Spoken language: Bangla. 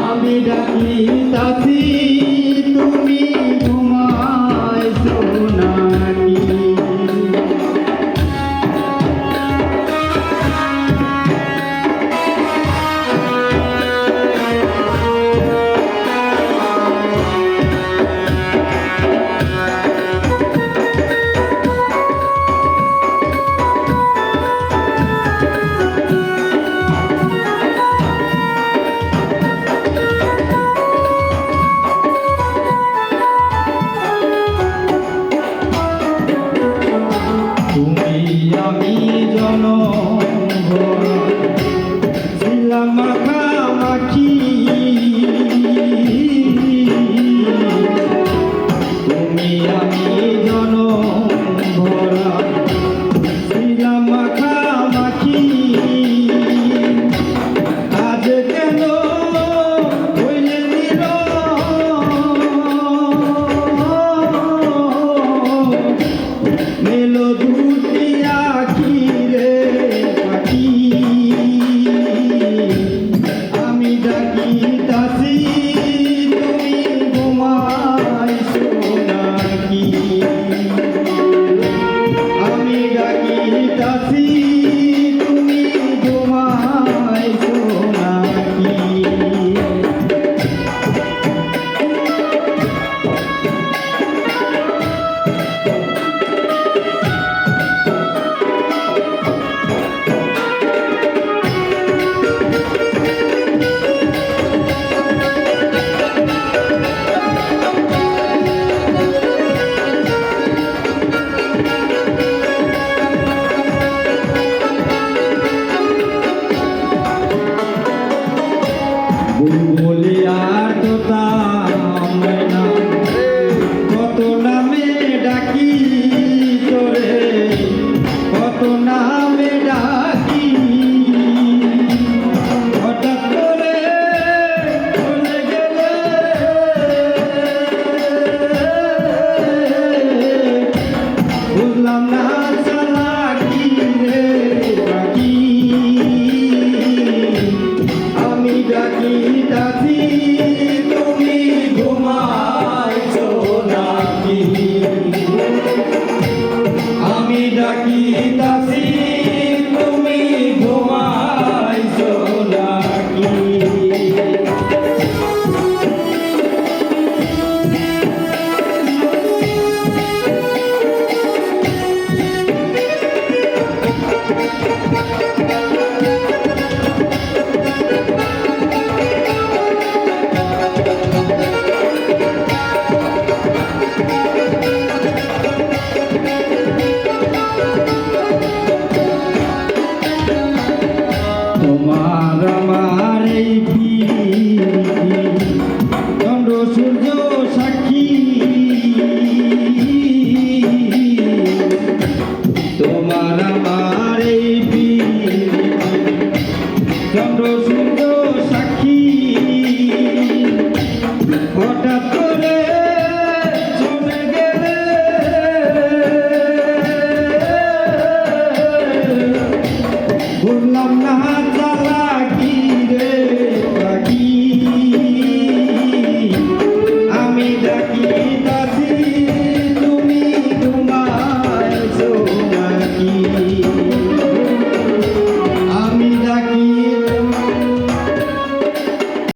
আমি ডাকিতাছি তুমি ঘুমাইছো নাকি? আমি জনম ছিলাম মাখামাখি, তুমি আমি জনম ভরা ছিলাম মাখামাখি। আজ কেন হইলে মেলো দুটি আখি রে পাখি। আমি ডাকিতাছি তুমি ঘুমাইছো নাকি? আমি ডাকিতাছি তুমি ঘুমাইছো নাকি? বুলবুলিয়ার তোতা ময়না কত নামে ডাকি তোরে, কত নামে ডাকি। হঠাৎ করে চলে গেলে বুঝলাম না চালাকি রে বাকি। আমি ডাকিতাছি তুমি ঘুমাইছো নাকি? আমি ডাকিতাছি তুমি ঘুমাইছো নাকি? তোমার আমার এই চন্দ্র সূর্য সাক্ষী, তোমার আমার এই চন্দ্র সূর্য